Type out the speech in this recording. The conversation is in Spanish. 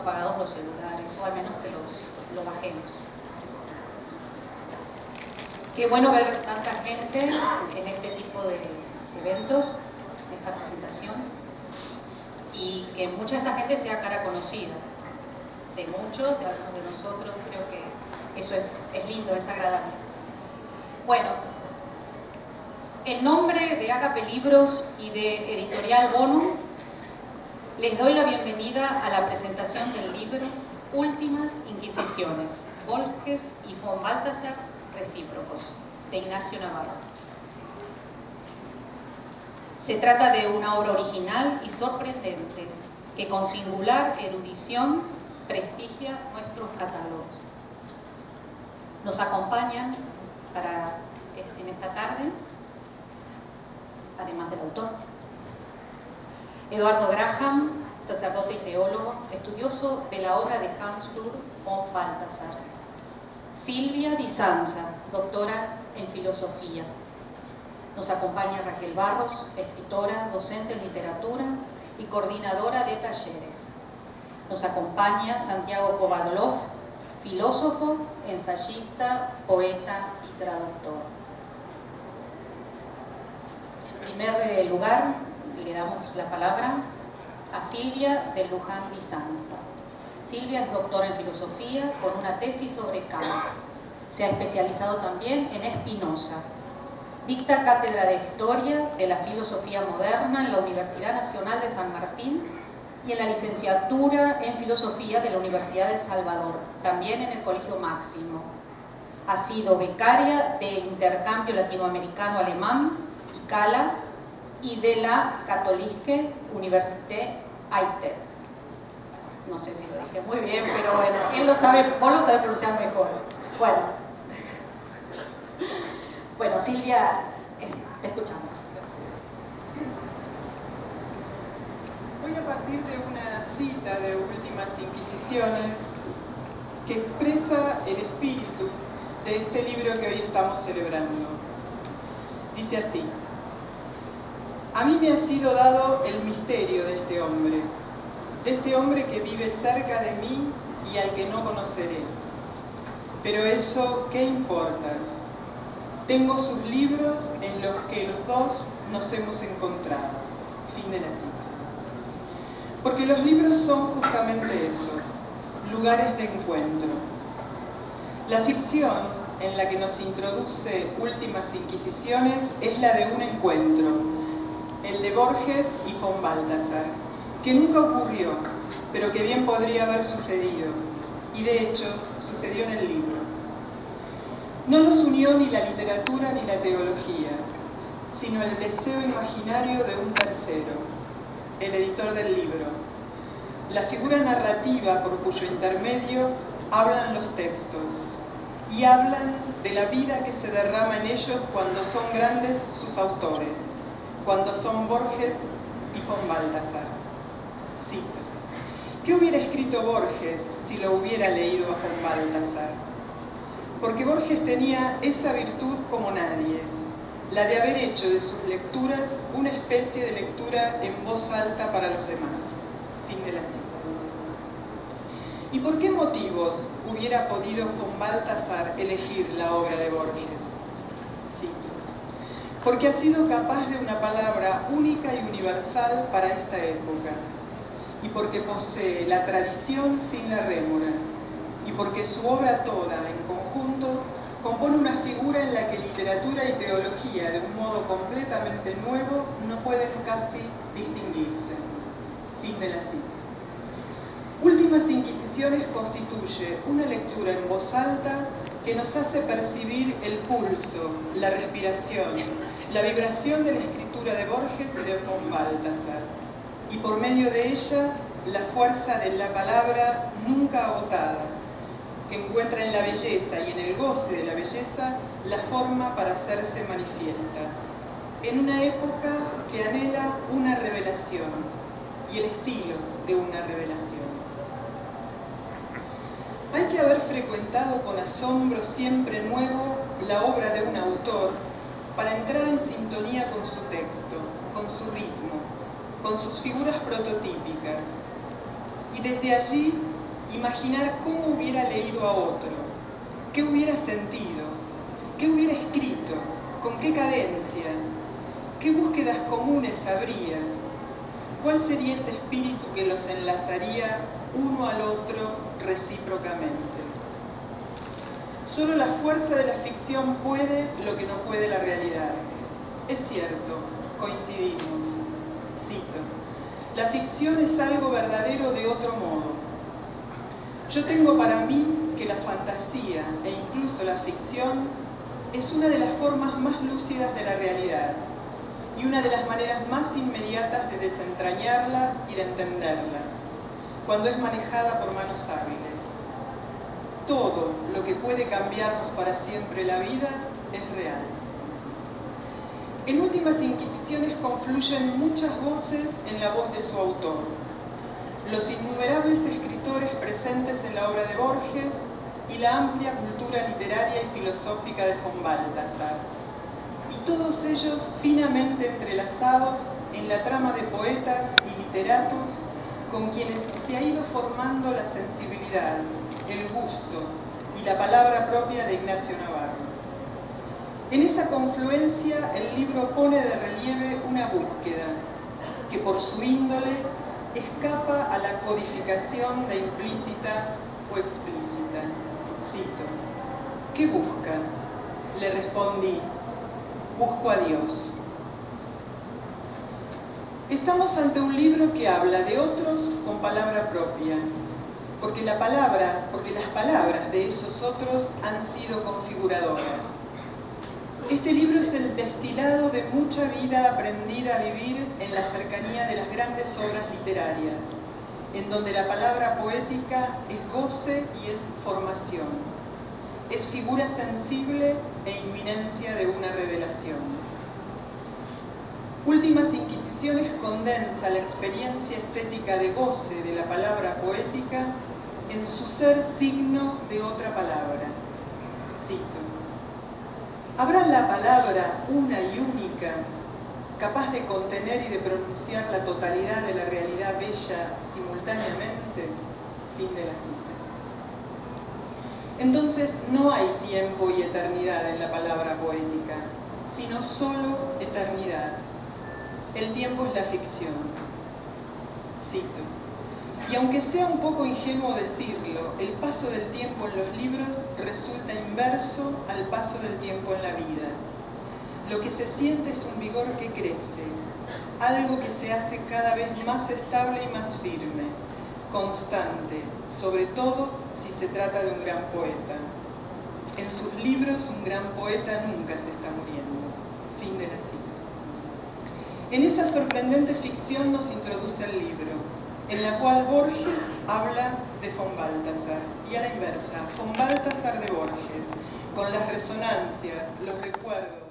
apagados los celulares, o al menos que lo bajemos. Qué bueno ver tanta gente en este tipo de eventos, en esta presentación, y que mucha de esta gente sea cara conocida, de muchos, de algunos de nosotros. Creo que eso es lindo, es agradable. Bueno, en nombre de Agape Libros y de Editorial Bonum, les doy la bienvenida a la presentación del libro Últimas Inquisiciones, Borges y von Balthasar recíprocos, de Ignacio Navarro. Se trata de una obra original y sorprendente que con singular erudición prestigia nuestros catálogos. Nos acompañan en esta tarde, además del autor, Eduardo Graham, sacerdote y teólogo, estudioso de la obra de Hans Lur von Balthasar. Silvia Di Sanza, doctora en filosofía. Nos acompaña Raquel Barros, escritora, docente en literatura y coordinadora de talleres. Nos acompaña Santiago Kovadlov, filósofo, ensayista, poeta y traductor. En primer lugar, le damos la palabra a Silvia de Luján Di Sanza. Silvia es doctora en filosofía con una tesis sobre Kant. Se ha especializado también en Spinoza. Dicta cátedra de Historia de la Filosofía Moderna en la Universidad Nacional de San Martín y en la licenciatura en Filosofía de la Universidad de El Salvador, también en el Colegio Máximo. Ha sido becaria de Intercambio Latinoamericano-Alemán, ICALA, y de la Katholische Universität Eichstätt. No sé si lo dije muy bien, pero bueno, él lo sabe, vos lo sabés pronunciar mejor. Bueno, Silvia, te escuchamos. Voy a partir de una cita de Últimas Inquisiciones que expresa el espíritu de este libro que hoy estamos celebrando. Dice así: a mí me ha sido dado el misterio de este hombre que vive cerca de mí y al que no conoceré. Pero eso, ¿qué importa? Tengo sus libros en los que los dos nos hemos encontrado. Fin de la cita. Porque los libros son justamente eso, lugares de encuentro. La ficción en la que nos introduce Últimas Inquisiciones es la de un encuentro, el de Borges y von Balthasar, que nunca ocurrió, pero que bien podría haber sucedido, y de hecho sucedió en el libro. No los unió ni la literatura ni la teología, sino el deseo imaginario de un tercero, el editor del libro, la figura narrativa por cuyo intermedio hablan los textos, y hablan de la vida que se derrama en ellos cuando son grandes sus autores, cuando son Borges y von Balthasar. Cito: ¿qué hubiera escrito Borges si lo hubiera leído a von Balthasar? Porque Borges tenía esa virtud como nadie, la de haber hecho de sus lecturas una especie de lectura en voz alta para los demás. Fin de la cita. ¿Y por qué motivos hubiera podido von Balthasar elegir la obra de Borges? Cito: porque ha sido capaz de una palabra única y universal para esta época, y porque posee la tradición sin la rémora, y porque su obra toda, en conjunto, compone una figura en la que literatura y teología, de un modo completamente nuevo, no pueden casi distinguirse. Fin de la cita. Últimas Inquisiciones constituye una lectura en voz alta que nos hace percibir el pulso, la respiración, la vibración de la escritura de Borges y de von Balthasar, y por medio de ella, la fuerza de la palabra nunca agotada, que encuentra en la belleza y en el goce de la belleza la forma para hacerse manifiesta, en una época que anhela una revelación y el estilo de una revelación. Hay que haber frecuentado con asombro siempre nuevo la obra de un autor para entrar en sintonía con su texto, con su ritmo, con sus figuras prototípicas. y desde allí imaginar cómo hubiera leído a otro, qué hubiera sentido, qué hubiera escrito, con qué cadencia, qué búsquedas comunes habría, cuál sería ese espíritu que los enlazaría uno al otro recíprocamente. Solo la fuerza de la ficción puede lo que no puede la realidad. Es cierto, coincidimos. Cito: la ficción es algo verdadero de otro modo. Yo tengo para mí que la fantasía e incluso la ficción es una de las formas más lúcidas de la realidad y una de las maneras más inmediatas de desentrañarla y de entenderla, cuando es manejada por manos hábiles. Todo lo que puede cambiarnos para siempre la vida es real. En Últimas Inquisiciones confluyen muchas voces en la voz de su autor. Los innumerables escritores presentes en la obra de Borges y la amplia cultura literaria y filosófica de von Balthasar. Y todos ellos finamente entrelazados en la trama de poetas y literatos con quienes se ha ido formando la sensibilidad, el gusto y la palabra propia de Ignacio Navarro. En esa confluencia el libro pone de relieve una búsqueda que por su índole escapa a la codificación de implícita o explícita. Cito: ¿qué busca? Le respondí: busco a Dios. Estamos ante un libro que habla de otros con palabra propia, porque las palabras de esos otros han sido configuradoras. Este libro es el destilado de mucha vida aprendida a vivir en la cercanía de las grandes obras literarias, en donde la palabra poética es goce y es formación, es figura sensible e inminencia de una revelación. Últimas Inquisiciones condensa la experiencia estética de goce de la palabra poética en su ser signo de otra palabra. Cito: ¿habrá la palabra una y única, capaz de contener y de pronunciar la totalidad de la realidad bella simultáneamente? Fin de la cita. Entonces no hay tiempo y eternidad en la palabra poética, sino solo eternidad. El tiempo es la ficción. Cito: y aunque sea un poco ingenuo decirlo, el paso del tiempo en los libros resulta inverso al paso del tiempo en la vida. Lo que se siente es un vigor que crece, algo que se hace cada vez más estable y más firme, constante, sobre todo si se trata de un gran poeta. En sus libros un gran poeta nunca se está muriendo. Fin de la cita. En esa sorprendente ficción nos introduce el libro, en la cual Borges habla de von Balthasar, y a la inversa, von Balthasar de Borges, con las resonancias, los recuerdos,